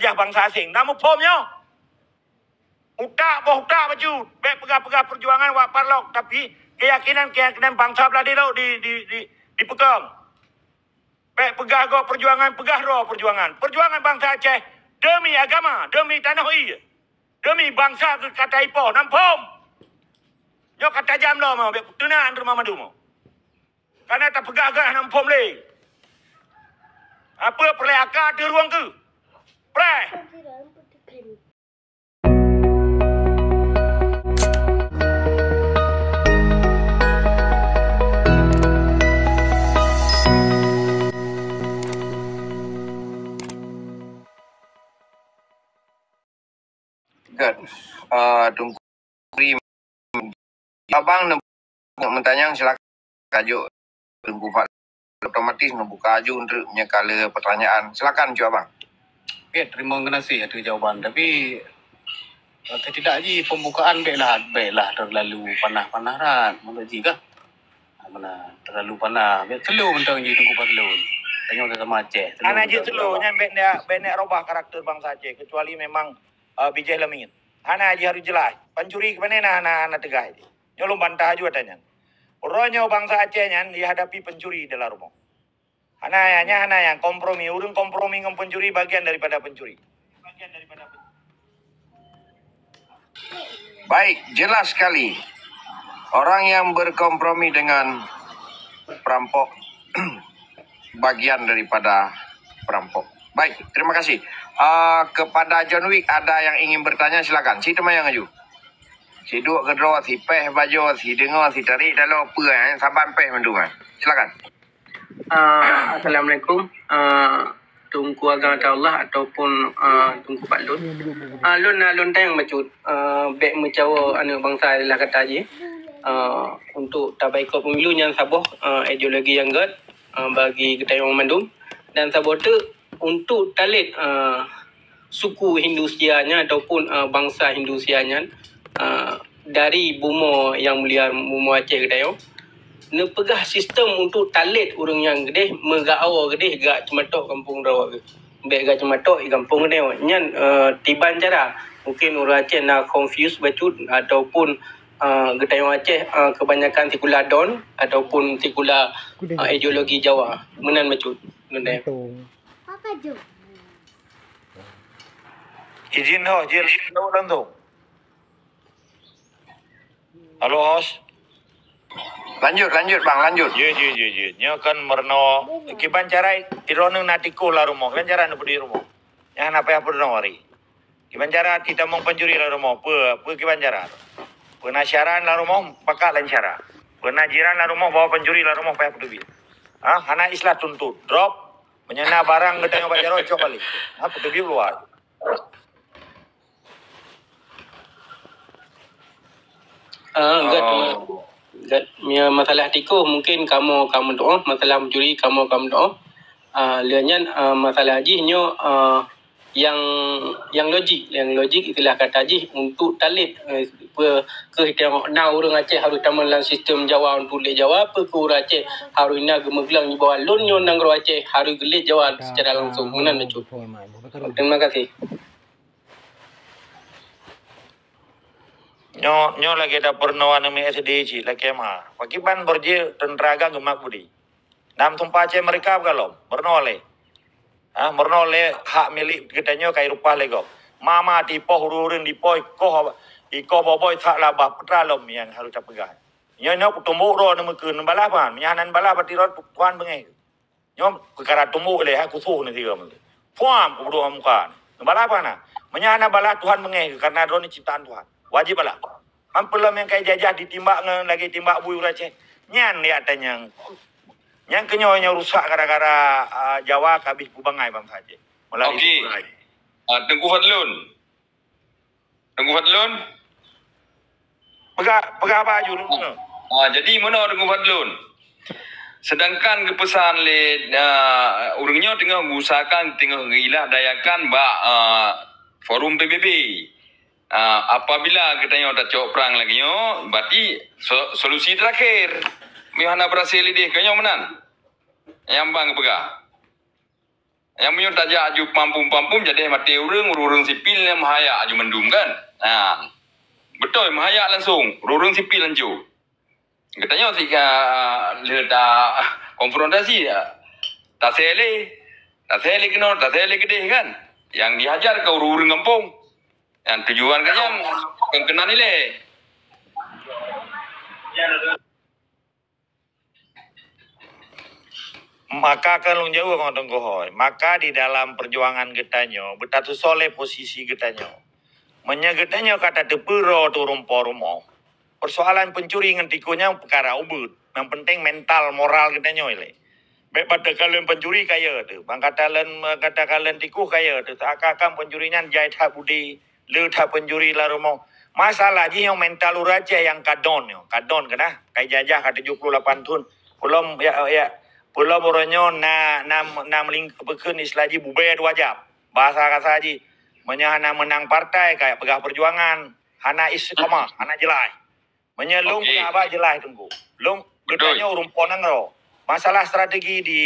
menjejah bangsa asing. Namun pomnya utak baju, baik pegah-pegah perjuangan wak parlok, tapi keyakinan bangsa belah dipegang. Baik pegah go perjuangan, pegah roh perjuangan. Perjuangan bangsa Aceh demi agama, demi tanah air, demi bangsa ke kata ipoh, nampom. Yo kata jam lo mau, baik tunaan rumah madu mau. Karena tak pegah-gah nampom le. Apa perle akar di ruang ke? Pre. Tunggu abang nak mentanya silakan tajuk tunggu Fat otomatis membuka aju untuk menyekala pertanyaan. Silakan cuba abang. Ya, terima kasih atas jawapan. Tapi tidak je pembukaan baiklah terlalu panah-panahan. Mana jika mana terlalu panah. Biar telur mentang je tunggu Fat telur. Tanya sama Aceh. Anak je telur yang benek robah karakter bangsa Aceh kecuali memang bijih lemingin. Hana aja harus jelas. Pencuri ke mana anak tegah. Nyolong bantah juga tanya. Orangnya bangsa Aceh yang dihadapi pencuri dalam rumah. Hana yang kompromi. Urung kompromi dengan pencuri bagian daripada pencuri. Baik, jelas sekali. Orang yang berkompromi dengan perampok bagian daripada perampok. Baik, terima kasih. Kepada John Wick ada yang ingin bertanya, silakan. Si teman yang aju. Si duk kedua, si peh baju, si dengar, si tarik dalam apa saban peh mendungan. Silakan. Assalamualaikum. Tungku agama Allah ataupun tungku Pak Lun. Lun tayang macut. Bek mencawa anak bangsa adalah kata je. Untuk tabaikot pemilu yang saboh ideologi yang gad bagi kita yang memandung dan saboh tu untuk talit suku Hindusianya ataupun bangsa Hindusianya dari Bumo yang mulia Bumo Aceh kedai ne pegah sistem untuk talit orang yang gede megak awal gede gak cematok kampung rawa ke bek gak cematok di kampung gede nyan tiban cara mungkin orang Aceh nak confuse bacut ataupun gedai Aceh kebanyakan tikula don ataupun tikula ideologi Jawa menan bacut nundai. Izin ho, langsung. Halo host. Lanjut bang, lanjut. Je. Nya kan merno kiban carai tironung natiko la rumah. Kan cara nu di rumah. Yang apa yang pernah wari. Kiban cara kita mau pencuri la rumah. Pe kiban cara. Penasyaran la rumah pakak lancara. Penajiran la rumah bawa pencuri la rumah payah pedubi. Hana islah tuntut. Drop. Menyena barang gedang obat jaro cok kali. Pedubi keluar. Enggak masalah tiko mungkin kamu doa masalah mencuri kamu doa liannya masalah haji nyo yang logik itulah kata haji untuk talit ke kita na orang Aceh harus taman dalam sistem Jawa untuk le Jawa apa ke orang Aceh harus na gemeglang di bawah lun nyo nang orang Aceh harus gelit Jawa secara langsung menan mecut. Terima kasih. Nyo lagi ada pernawan mi SDC lagi mah. Pakiban berje tenteraga gemak budi. Nam tumpah Aceh mereka kalau bernole. Bernole hak milik kita nyo kai rupa lego. Mama tipoh hurun dipoh iko boboy tak labah putra lom yang harus terpegang. Nyo tumbuh ro nama kun balapan. Nyanan balap tirot tuan bengai. Nyo perkara tumbuh le aku suh nanti kamu. Puam kubro amukan. Balapan menyana bala Tuhan bengai karena drone ciptaan Tuhan. Wajib lah. Ampelam yang kayak jajah ditimbak lagi timbak bui Aceh. Nyan lihat tanya. Yang kenyonya rusak gara-gara Jawa habis bubangai bang saja. Okey. Tengku Fadlun. Pegah baju dulu. Jadi mana Tengku Fadlun? Sedangkan kepesan le orangnya tengah usahakan tengah ngilah dayakan forum PBB. Apabila kita yang tak cok perang lagi berarti solusi terakhir mihana berhasil dia kayaknya menang yang bang pegah Yang punya tajak aju pampum-pampum jadi mati urung sipil yang mahaya aju mendum kan. Nah, betul mahaya langsung urung sipil lanjut. Katanya ketika lihat konfrontasi ya, tak sele gede kan. Yang dihajar ke urung kampung. Yang tujuan kan yang kena nilai. Maka kalau jauh ngotong kohoi, maka di dalam perjuangan getanyo, betatu soleh posisi getanyo. Menyegetanyo kata tepuro turun porumo. Persoalan pencuri ngentikunya perkara ubud. Yang penting mental moral getanyo ile. Baik pada kalian pencuri kaya tu, bang kata kalian tikuh kaya tu, akak pencurinya jahit hak budi, le hak pencuri lah rumah. Masalah je yang mental uraja yang kadon kena, kai jajah kata 78 tahun. Belum ya Pulau Boronyo na meling bekun islaji bubayar wajib. Bahasa kata haji menyahana menang partai kayak pegah perjuangan, hana istiqomah, hana jelai. Menyelung apa jelai tunggu. Lung gedanya urumponan ro. Masalah strategi di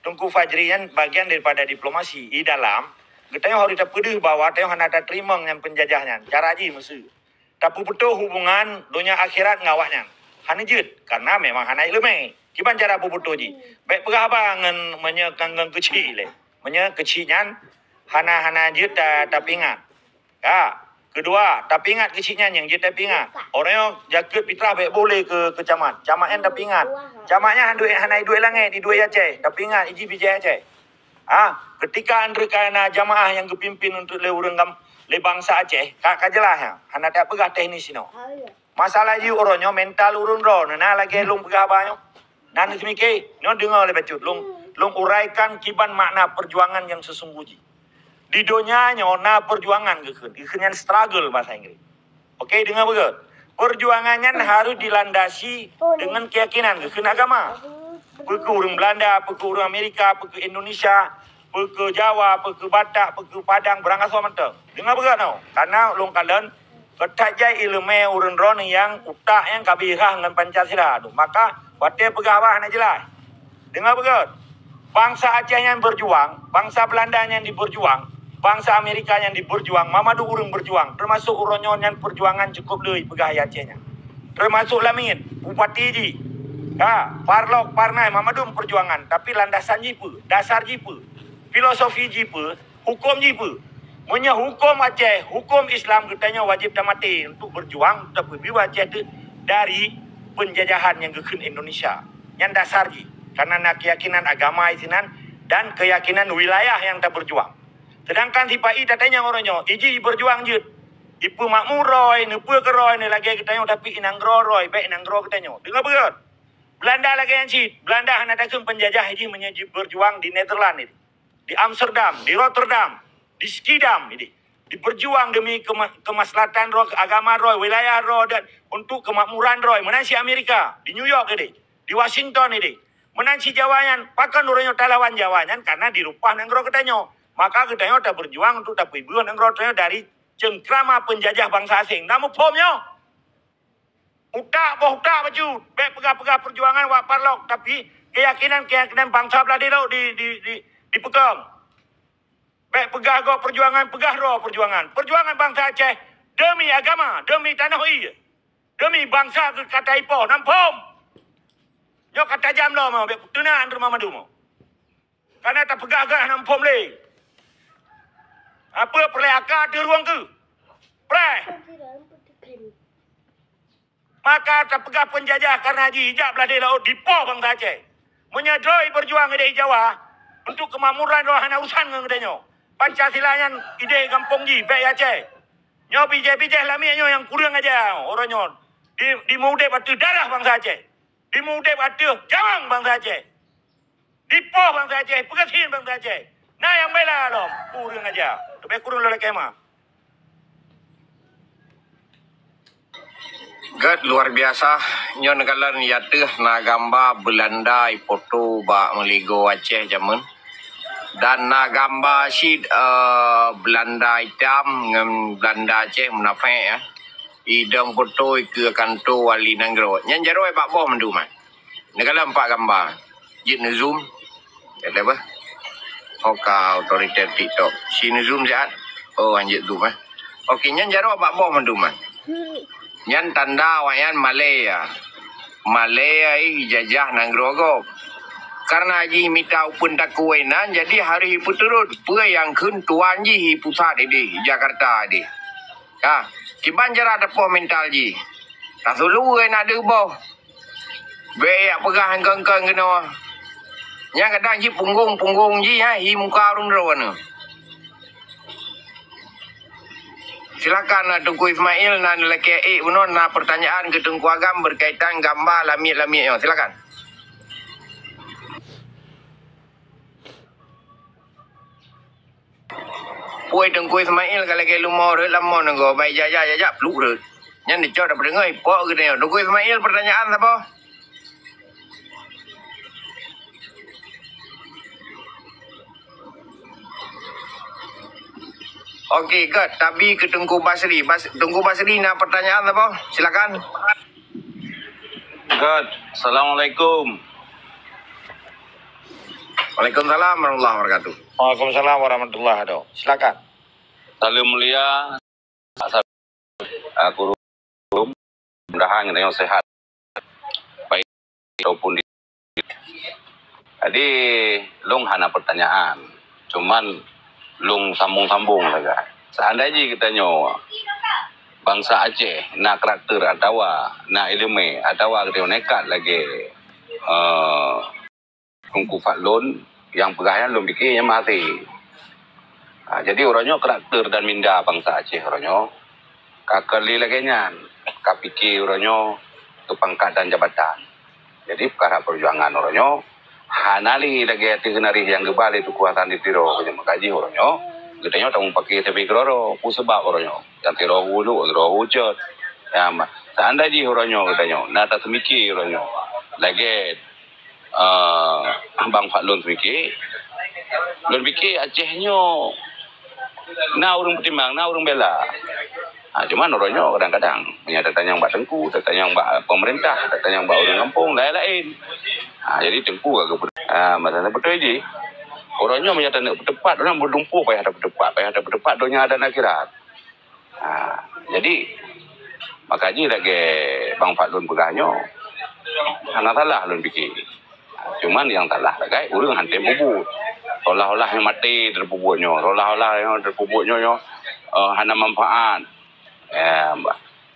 Tungku Fajrian bagian daripada diplomasi di dalam getanya harus terpedih bahwa tayong hana terima dengan penjajahnya. Cara haji mesti. Tapi betul hubungan dunia akhirat ngawaknya. Hana jut karena memang hana ilmu. Kiban cara betul ji. Baik pegah ngan menyekang kecil le. Kecilnya hana jut tapi ingat. Ya, kedua, tapi ingat kecilnya yang jut tapi ingat. Orang yang jaket fitrah baik boleh ke camat. Camatnya tapi ingat. Camatnya hana duit langit di duit Aceh. Tapi ingat iji bijak Aceh. Ketika Andre kana jamaah yang kepimpin untuk le bangsa Aceh, kak jelas ya. Hana tak pegah teknis no. Masalah ji orangnya mental urun ro. Nana lagi lung pegah banyak. Dan semike, no dengar oleh bacut, long uraikan kiban makna perjuangan yang sesungguhnya. Di dunia na perjuangan kekenian struggle bahasa Inggris. Oke, dengar betul. Perjuangannya harus dilandasi dengan keyakinan keken agama. Perke orang Belanda, perke orang Amerika, perke Indonesia, perke Jawa, perke Batak, perke Padang, berangkat sama mentang. Dengar betul no? Karena long kalian ketajai ilmu urun ron yang utak yang kabirah dengan Pancasila. Maka Wate pegawai nak jelas. Dengar betul. Bangsa Aceh yang berjuang, bangsa Belanda yang diberjuang, bangsa Amerika yang diberjuang, Mamadu urung berjuang. Termasuk uronyon yang perjuangan cukup lebih pegawai Acehnya. Termasuk Lamin, Bupati Ji. Parlok, Parnai, Mamadu perjuangan. Tapi landasan jipu, dasar jipu, filosofi jipu, hukum jipu. Punya hukum Aceh, hukum Islam katanya wajib mati untuk berjuang. Tapi biwa Aceh itu dari penjajahan yang kekun Indonesia. Yang dasar ji. Karena nak keyakinan agama isinan dan keyakinan wilayah yang tak berjuang. Sedangkan si Pak I tatanya orangnya, iji berjuang je. Ipu makmur roy, nepu ke roy, ni lagi katanya tapi inanggro roy, baik inanggro katanya. Dengar betul? Belanda lagi yang cid. Belanda hanya takkan penjajah iji menyajib berjuang di Netherlands ini. Di Amsterdam, di Rotterdam, di Schiedam ini. Diperjuang demi kemaslahatan roh, agama roh, wilayah roh dan untuk kemakmuran roh. Menansi Amerika, di New York ini, di Washington ini. Menansi Jawayan, pakan orangnya talawan Jawayan karena dirupah nenggro katanya. Maka katanya tak berjuang untuk tak ibu nenggro katanya dari cengkrama penjajah bangsa asing. Namun pomnya, utak baju, baik pegah-pegah perjuangan wak parlok. Tapi keyakinan bangsa Belanda dipegang. Baik pegah perjuangan, pegah roh perjuangan. Perjuangan bangsa Aceh demi agama, demi tanah air. Demi bangsa kata Ipoh, nampom. Yo kata jam lo mau, tunaan rumah madu mau. Karena tak pegah nampom le. Apa perle akar di ruang ke? Pre. Maka tak pegah penjajah karena haji hijab belah dia laut dipoh bangsa Aceh. Menyadari berjuang di Jawa untuk kemakmuran roh hana urusan dengan katanya. Pancasila yang ide kampung ji, baik Aceh. Nyo bijak-bijak lami nyo yang kurang aja. Orang nyo di mude batu darah bangsa Aceh. Di mude batu jawang bangsa Aceh. Di poh bangsa Aceh, pegasin bangsa Aceh. Nah yang bela lo, kurang aja. Lebih kurang lelaki kemah. Gad luar biasa. Nyo nekalan yateh na gambar Belanda ipoto ba meligo Aceh jaman. Dan na gambar si Belanda hitam dengan Belanda Aceh munafik ya. Idam foto ke kantor wali nanggro. Yang jaro Pak Boh mendu man. Negala empat gambar. Jit zoom. Kata apa? Oka otoriter TikTok. Sini zoom siat. Oh anjir tu mah. Okey nyan jaro bak boh menduman. Nyan tanda wayan Malaya. Malaya jajah nang Grogol. Karena ji mita upun takuainan jadi hari hipu turut. Pua yang kun tuan ji pusat di Jakarta di. Ha, kiban jara depo mental ji. Tak sulu nak ada boh. Be pegah kengkeng kena. Yang kadang ji punggung ji hi muka urung rawana. Silakan Tungku Ismail dan lelaki unon na pertanyaan ke Tungku Agam berkaitan gambar lamit-lamitnya. Silakan. Puai Tungku Ismail kalau ke lumau re lama nenggo baik jajak peluk re. Yang dicot dapat dengar pok ke dia. Tungku Ismail pertanyaan apa? Okey, Kat. Tapi ke Tungku Basri. Tungku Basri nak pertanyaan apa? Silakan. God, Assalamualaikum. Waalaikumsalam warahmatullahi wabarakatuh. Waalaikumsalam warahmatullahi wabarakatuh. Silakan. Salam mulia. Aku mudah-mudahan yang sehat. Baik ataupun di. Jadi, long hana pertanyaan. Cuman long sambung-sambung saja. Seandainya kita nyawa bangsa Aceh nak karakter atau nak ilmu atau kita nekat lagi Tungku Fatlun yang pegahnya belum bikinnya mati. Jadi orangnya karakter dan minda bangsa Aceh orangnya kakali lagi nyan kapiki orangnya ke pangkat dan jabatan. Jadi perkara perjuangan orangnya hanali lagi hati kenari yang gebal itu kuatan ditiro punya makaji orangnya gedenya tamu pakai tepi keroro pusebab orangnya yang tiro hulu tiro hujan ya seandainya orangnya gedenya nata semiki orangnya lagi Bang Fatlun semiki lun biki Acehnya na urung pertimbang na urung bela. Cuman orangnya kadang-kadang punya datanya yang mbak Tengku, datanya yang mbak pemerintah, datanya yang mbak orang kampung, lain-lain. Jadi Tengku agak masalah betul je. Orangnya menyatakan berdebat, orang berdumpuk payah ada berdebat, dunia ada akhirat. Jadi makanya lagi Bang Fatlun pegahnya, anak salah lun fikir. Cuman yang salah lagi, orang hantar bubut. Olah-olah yang mati terpubuknya, olah-olah yang terpubuknya, hana manfaat.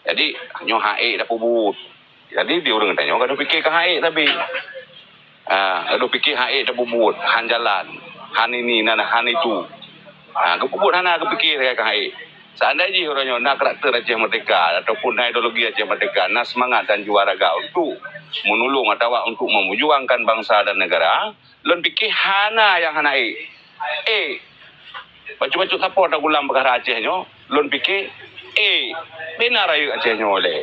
Jadi nyo hae dah pubut. Jadi dia orang tanya kalau fikir ke hae tapi kalau fikir hae dah pubut, han jalan, han ini nana han itu. Ke pubut hana ke fikir ke hae. Seandainya orangnya nak karakter Aceh Merdeka ataupun ideologi Aceh Merdeka, nak semangat dan juaraga untuk menolong atau untuk memperjuangkan bangsa dan negara, lon fikir hana yang hana baca-baca support dah gulam perkara Acehnya, lon fikir benar ayu Acehnya oleh.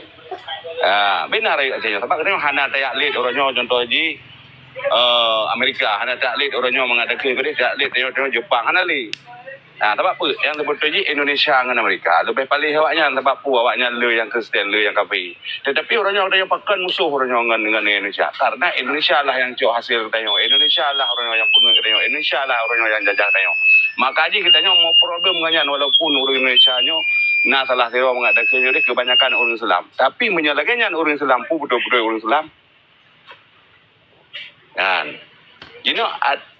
Benar ayu Acehnya. Sebab katanya hana tayak lead orangnya contoh ji Amerika, hana tayak lead orangnya mengadakan ke dia, tayak lead tengok Jepang hana lead. Sebab apa? Yang sebetulnya Indonesia dengan Amerika lebih paling awaknya sebab apa awaknya le yang Kristen, le yang kafir. Tetapi orangnya pakan musuh orangnya dengan Indonesia. Karena Indonesia lah yang cok hasil tengok. Indonesia lah orangnya yang pungut tengok. Indonesia lah orangnya yang jajah tengok. Makanya kita mau problem dengan walaupun orang Indonesia nah salah sewa mengadakan dia kebanyakan orang Islam. Tapi menyalahkannya orang Islam pun betul-betul orang Islam. Kan?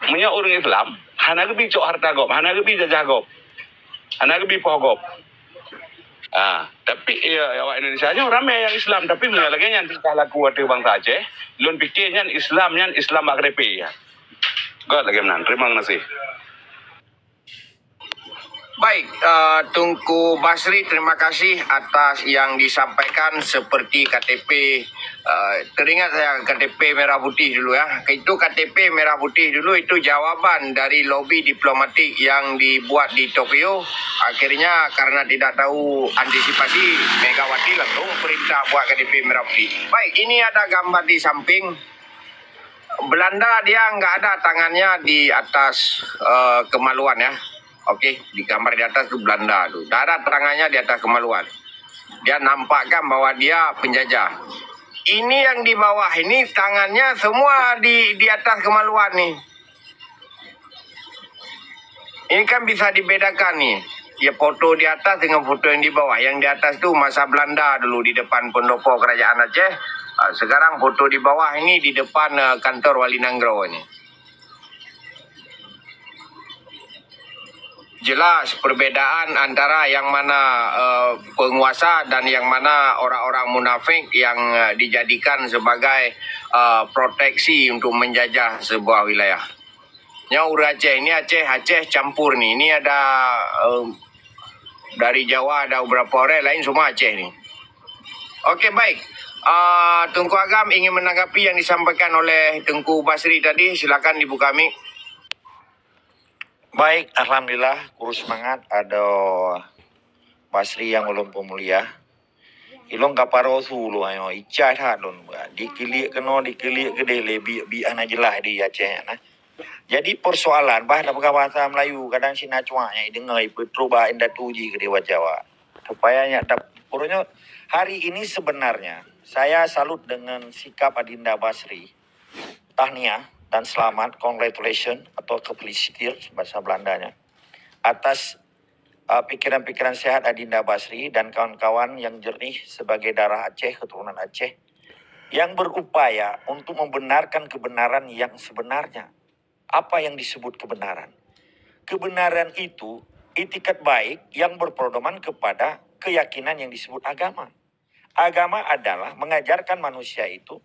Punya orang Islam, hana kebi cok harta gop, hana kebi jajah gop, hana kebi poh gop. Tapi awak Indonesia ramai yang Islam, tapi menyalahkannya tingkah laku ada bangsa Aceh, lun fikirnya Islam agrepe ya. God lagi menan. Terima kasih. Baik, Tungku Basri, terima kasih atas yang disampaikan seperti KTP. Teringat saya KTP Merah Putih dulu ya. Itu KTP Merah Putih dulu itu jawaban dari lobi diplomatik yang dibuat di Tokyo. Akhirnya karena tidak tahu antisipasi, Megawati langsung perintah buat KTP Merah Putih. Baik, ini ada gambar di samping. Belanda dia nggak ada tangannya di atas kemaluan ya. Oke, di gambar di atas itu Belanda tuh. Tidak ada tangannya di atas kemaluan. Dia nampakkan bahwa dia penjajah. Ini yang di bawah ini tangannya semua di atas kemaluan nih. Ini kan bisa dibedakan nih. Ya foto di atas dengan foto yang di bawah. Yang di atas tuh masa Belanda dulu di depan pendopo kerajaan Aceh. Sekarang foto di bawah ini di depan kantor Wali Nanggro ini. Jelas perbedaan antara yang mana penguasa dan yang mana orang-orang munafik yang dijadikan sebagai proteksi untuk menjajah sebuah wilayah. Nyaur Aceh ini Aceh campur nih. Ini ada dari Jawa, ada beberapa orang lain, semua Aceh nih. Oke, baik. Tengku Agam ingin menanggapi yang disampaikan oleh Tengku Basri tadi. Silakan dibuka mic. Baik, alhamdulillah kurus semangat ada Basri yang ulun pemulia. Ilong kaparo sulu ayo ica tha don dikilik keno dikilik gede lebi bi ana jelah di Aceh nah. Jadi persoalan bah dalam bahasa Melayu kadang sina cuanya dengai petroba inda tuji ke dewa Jawa. Supaya tak purnya hari ini sebenarnya saya salut dengan sikap Adinda Basri. Tahniah dan selamat, congratulations atau kefelicitir bahasa Belandanya atas pikiran-pikiran sehat Adinda Basri dan kawan-kawan yang jernih sebagai darah Aceh, keturunan Aceh yang berupaya untuk membenarkan kebenaran yang sebenarnya. Apa yang disebut kebenaran? Kebenaran itu itikat baik yang berpedoman kepada keyakinan yang disebut agama. Agama adalah mengajarkan manusia itu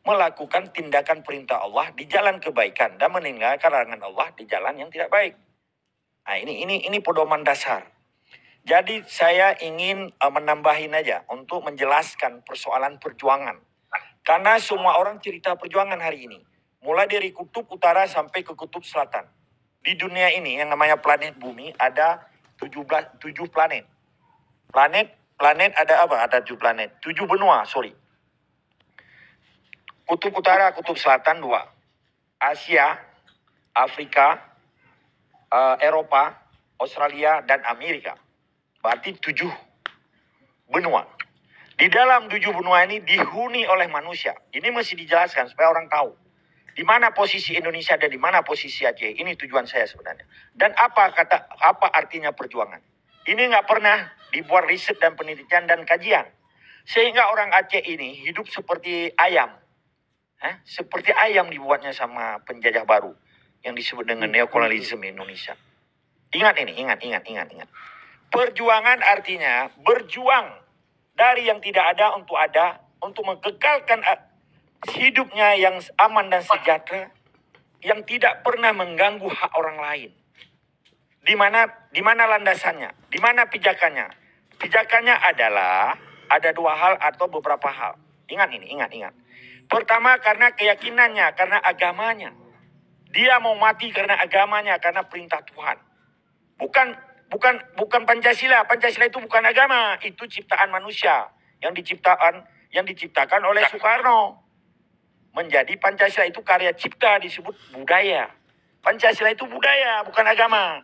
melakukan tindakan perintah Allah di jalan kebaikan dan meninggalkan larangan Allah di jalan yang tidak baik. Nah, ini pedoman dasar. Jadi saya ingin menambahin aja untuk menjelaskan persoalan perjuangan. Karena semua orang cerita perjuangan hari ini. Mulai dari kutub utara sampai ke kutub selatan. Di dunia ini yang namanya planet bumi ada 7 planet. Planet ada apa? Ada 7 planet. 7 benua, sorry. Kutub utara, kutub selatan 2. Asia, Afrika, Eropa, Australia, dan Amerika. Berarti 7 benua. Di dalam 7 benua ini dihuni oleh manusia. Ini mesti dijelaskan supaya orang tahu. Di mana posisi Indonesia dan di mana posisi Aceh. Ini tujuan saya sebenarnya. Dan apa artinya perjuangan. Ini nggak pernah dibuat riset dan penelitian dan kajian. Sehingga orang Aceh ini hidup seperti ayam. Seperti ayam dibuatnya sama penjajah baru yang disebut dengan neokolonialisme Indonesia. Ingat ini, ingat. Perjuangan artinya berjuang dari yang tidak ada, untuk mengekalkan hidupnya yang aman dan sejahtera, yang tidak pernah mengganggu hak orang lain. Di mana landasannya? Di mana pijakannya? Pijakannya adalah ada 2 hal atau beberapa hal. Ingat ini, ingat. Pertama karena keyakinannya, karena agamanya. Dia mau mati karena agamanya, karena perintah Tuhan. Bukan Pancasila. Pancasila itu bukan agama, itu ciptaan manusia yang diciptakan oleh Soekarno. Menjadi Pancasila itu karya cipta, disebut budaya. Pancasila itu budaya, bukan agama.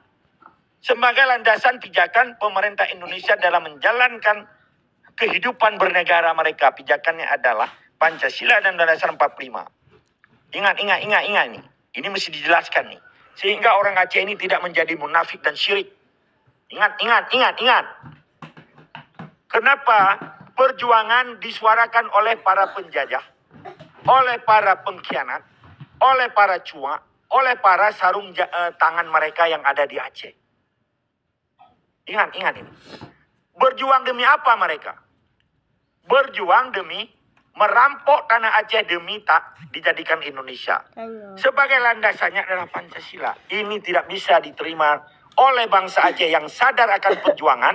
Sebagai landasan pijakan pemerintah Indonesia dalam menjalankan kehidupan bernegara mereka. Pijakannya adalah Pancasila dan Undang-Undang 45. Ingat ini. Ini mesti dijelaskan nih. Sehingga orang Aceh ini tidak menjadi munafik dan syirik. Ingat. Kenapa perjuangan disuarakan oleh para penjajah, oleh para pengkhianat, oleh para cua, oleh para sarung tangan mereka yang ada di Aceh? Ingat ini. Berjuang demi apa mereka? Berjuang demi merampok tanah Aceh demi tak dijadikan Indonesia. Sebagai landasannya adalah Pancasila. Ini tidak bisa diterima oleh bangsa Aceh yang sadar akan perjuangan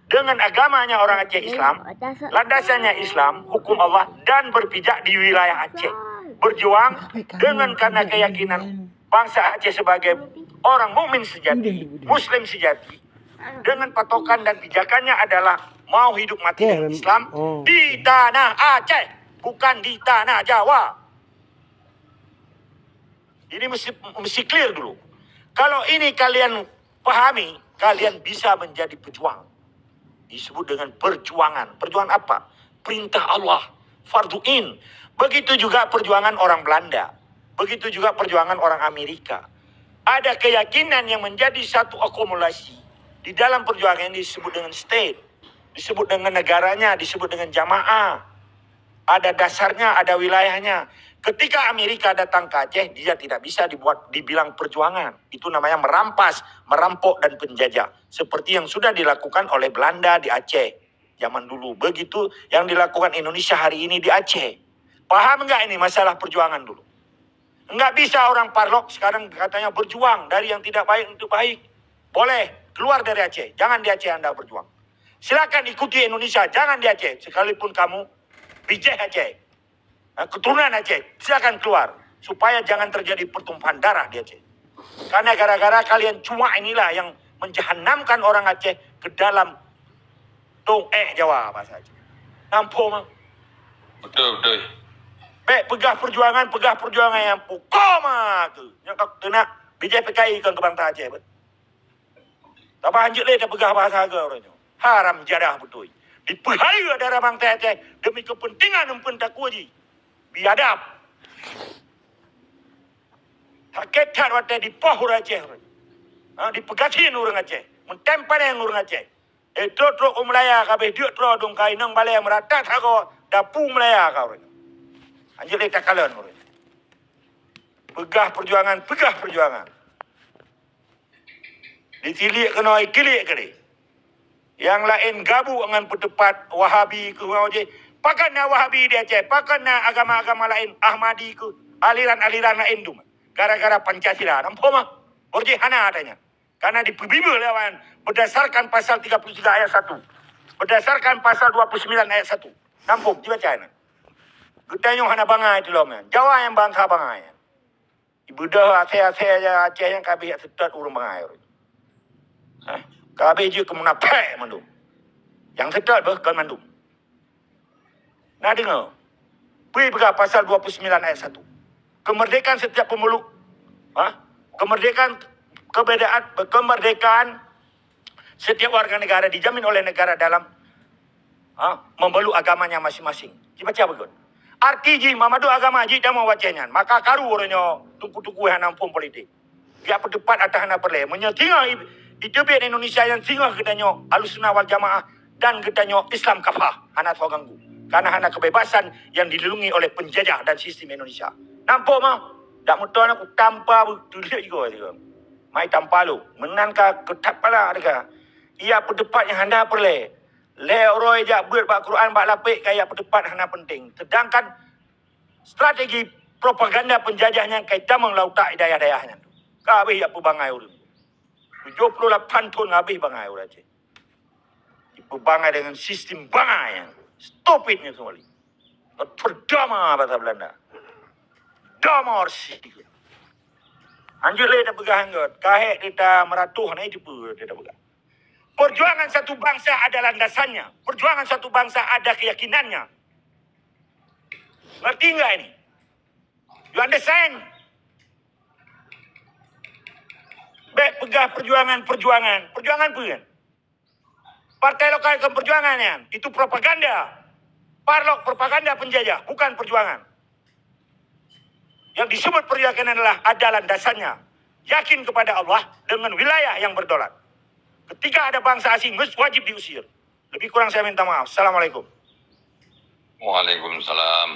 dengan agamanya orang Aceh Islam, landasannya Islam, hukum Allah, dan berpijak di wilayah Aceh. Berjuang dengan karena keyakinan bangsa Aceh sebagai orang mukmin sejati, Muslim sejati, dengan patokan dan pijakannya adalah mau hidup mati dengan Islam di tanah Aceh, bukan di tanah Jawa. Ini mesti clear dulu. Kalau ini kalian pahami, kalian bisa menjadi pejuang. Disebut dengan perjuangan. Perjuangan apa? Perintah Allah, fardu'in. Begitu juga perjuangan orang Belanda. Begitu juga perjuangan orang Amerika. ada keyakinan yang menjadi satu akumulasi di dalam perjuangan ini disebut dengan state, disebut dengan negaranya, disebut dengan jamaah. Ada dasarnya, ada wilayahnya. Ketika Amerika datang ke Aceh, dia tidak bisa dibilang perjuangan. Itu namanya merampas, merampok dan penjajah. Seperti yang sudah dilakukan oleh Belanda di Aceh zaman dulu. Begitu yang dilakukan Indonesia hari ini di Aceh. Paham nggak ini masalah perjuangan dulu? Nggak bisa orang Parlok sekarang katanya berjuang dari yang tidak baik untuk baik. Boleh, keluar dari Aceh. Jangan di Aceh Anda berjuang. Silakan ikuti Indonesia, jangan di Aceh. Sekalipun kamu bijak Aceh, keturunan Aceh, silakan keluar. Supaya jangan terjadi pertumpahan darah di Aceh. Karena gara-gara kalian cuma inilah yang menjahanamkan orang Aceh ke dalam Jawa bahasa Aceh. Nampak mah? Betul. Pegah perjuangan yang pukul mah tu. Yang kena bijak PKI kan ke bangsa Aceh. Tak lanjut leh dah pegah bahasa ke orangnya. Haram jadah betul. Dipelihara darah bangsa Aceh demi kepentingan empun takwaji. Biadab. Hakikat waktu di pahur Aceh. Dipegasin orang Aceh. Mentempan yang orang Aceh. Truk Melaya kabeh dia truk dong kai nang balai merata tako dapu Melaya kau. Anjir tak kalan orang. Pegah perjuangan. Ditilik kena ikilik kali. Yang lain gabu dengan pendapat Wahabi ke Wahabi. Pakannya Wahabi di Aceh, pakannya agama-agama lain Ahmadi ke aliran-aliran lain tu. Gara-gara Pancasila. Nampak mah? Berjihana adanya. Karena dibimbing lawan berdasarkan pasal 33 ayat 1. Berdasarkan pasal 29 ayat 1. Nampak dibaca ni. Kita hana bangai itu loh man. Jawa yang bangsa bangai. Ibu dah Aceh yang kabeh setat urung bangai. Kabeh je kemunafik mandum. Yang setat bahkan mandum. Nah dengar. Pergi pegang pasal 29 ayat 1. Kemerdekaan setiap pemeluk. Kemerdekaan setiap warga negara dijamin oleh negara dalam memeluk agamanya masing-masing. Dibaca begitu. Arti mamadu agama ji dah mau wacanya. Maka karu orangnya tuku-tuku yang nampung politik. Dia berdebat atas hana perle. Menyetingah itu biar Indonesia yang tinggal katanya Ahlussunnah wal Jamaah dan katanya Islam kafah. Hana tahu ganggu. Karena hana kebebasan yang dilindungi oleh penjajah dan sistem Indonesia. Nampak mah? Tak mudah aku tanpa tulis juga. Mai tanpa lu. Menangka ketat pala adakah? Ia berdebat yang hana perle. Leroy jak buat bak Quran bak lapik kaya berdebat hana penting. Sedangkan strategi propaganda penjajahnya kaitan menglautak daya-dayahnya. Kabeh apa bangai urang. 78 tahun habis bangai urang Aceh. Diperbangai dengan sistem bangai yang stupidnya sekali. Terdama bahasa Belanda. Damorsi. Anjur le dah pegang kot. Kahek kita meratuh na itu pun dia dah pegang. Perjuangan satu bangsa ada landasannya. Perjuangan satu bangsa ada keyakinannya. Ngerti enggak ini? You understand? Baik pegah perjuangan. Perjuangan pun kan? Partai lokal ke perjuangan kan? Itu propaganda. Parlok propaganda penjajah. Bukan perjuangan. Yang disebut perjuangan adalah ada landasannya. Yakin kepada Allah dengan wilayah yang berdaulat. Ketika ada bangsa asing, wajib diusir. Lebih kurang saya minta maaf. Assalamualaikum. Waalaikumsalam.